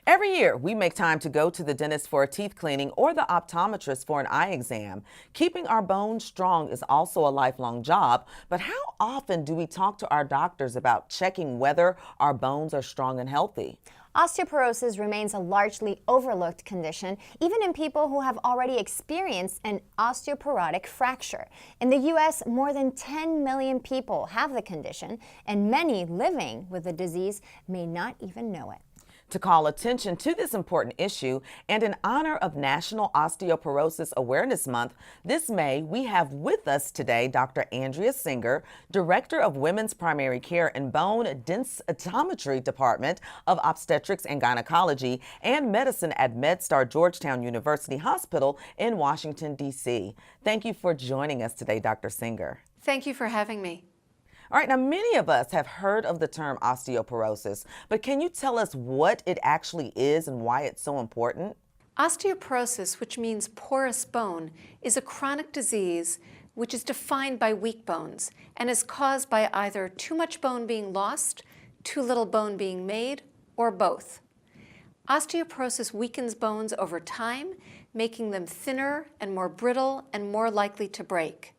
Every year, we make time to go to the dentist for a teeth cleaning or the optometrist for an eye exam. Keeping our bones strong is also a lifelong job, but how often do we talk to our doctors about checking whether our bones are strong and healthy? Osteoporosis remains a largely overlooked condition, even in people who have already experienced an osteoporotic fracture. In the U.S., more than 10 million people have the condition, and many living with the disease may not even know it. To call attention to this important issue and in honor of National Osteoporosis Awareness Month, this May we have with us today Dr. Andrea Singer, Director of Women's Primary Care and Bone Densitometry Department of Obstetrics and Gynecology and Medicine at MedStar Georgetown University Hospital in Washington, D.C. Thank you for joining us today, Dr. Singer. Thank you for having me. All right, now many of us have heard of the term osteoporosis, but can you tell us what it actually is and why it's so important? Osteoporosis, which means porous bone, is a chronic disease which is defined by weak bones and is caused by either too much bone being lost, too little bone being made, or both. Osteoporosis weakens bones over time, making them thinner and more brittle and more likely to break.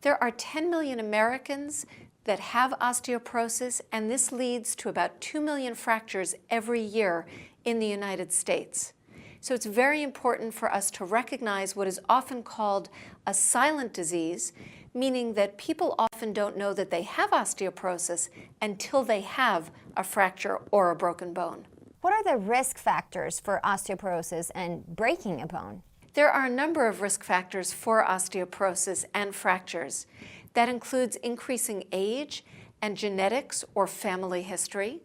There are 10 million Americans that have osteoporosis, and this leads to about 2 million fractures every year in the United States. So it's very important for us to recognize what is often called a silent disease, meaning that people often don't know that they have osteoporosis until they have a fracture or a broken bone. What are the risk factors for osteoporosis and breaking a bone? There are a number of risk factors for osteoporosis and fractures. That includes increasing age and genetics or family history.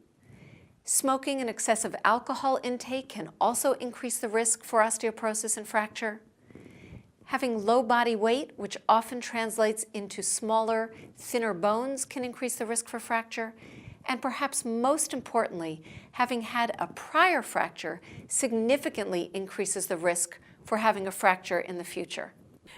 Smoking and excessive alcohol intake can also increase the risk for osteoporosis and fracture. Having low body weight, which often translates into smaller, thinner bones, can increase the risk for fracture. And perhaps most importantly, having had a prior fracture significantly increases the risk for having a fracture in the future.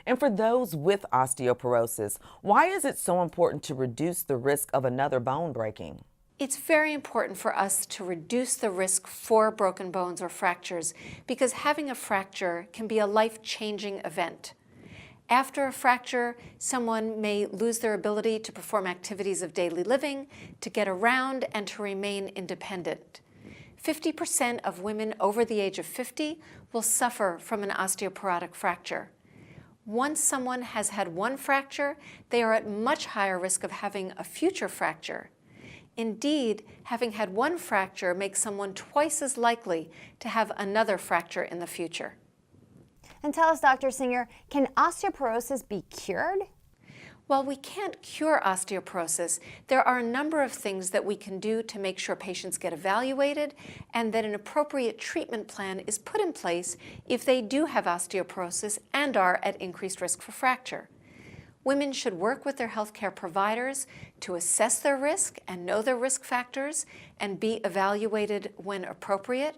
And for those with osteoporosis, why is it so important to reduce the risk of another bone breaking? It's very important for us to reduce the risk for broken bones or fractures because having a fracture can be a life-changing event. After a fracture, someone may lose their ability to perform activities of daily living, to get around, and to remain independent. 50% of women over the age of 50 will suffer from an osteoporotic fracture. Once someone has had one fracture, they are at much higher risk of having a future fracture. Indeed, having had one fracture makes someone twice as likely to have another fracture in the future. And tell us, Dr. Singer, can osteoporosis be cured? While we can't cure osteoporosis, there are a number of things that we can do to make sure patients get evaluated and that an appropriate treatment plan is put in place if they do have osteoporosis and are at increased risk for fracture. Women should work with their healthcare providers to assess their risk and know their risk factors and be evaluated when appropriate.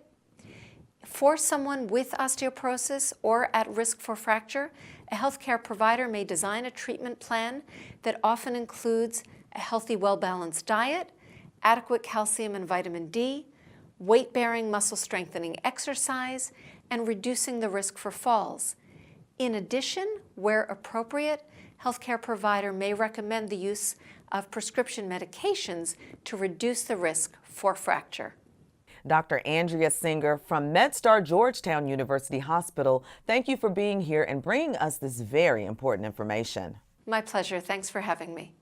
For someone with osteoporosis or at risk for fracture, a healthcare provider may design a treatment plan that often includes a healthy, well-balanced diet, adequate calcium and vitamin D, weight-bearing muscle-strengthening exercise, and reducing the risk for falls. In addition, where appropriate, healthcare provider may recommend the use of prescription medications to reduce the risk for fracture. Dr. Andrea Singer from MedStar Georgetown University Hospital, thank you for being here and bringing us this very important information. My pleasure. Thanks for having me.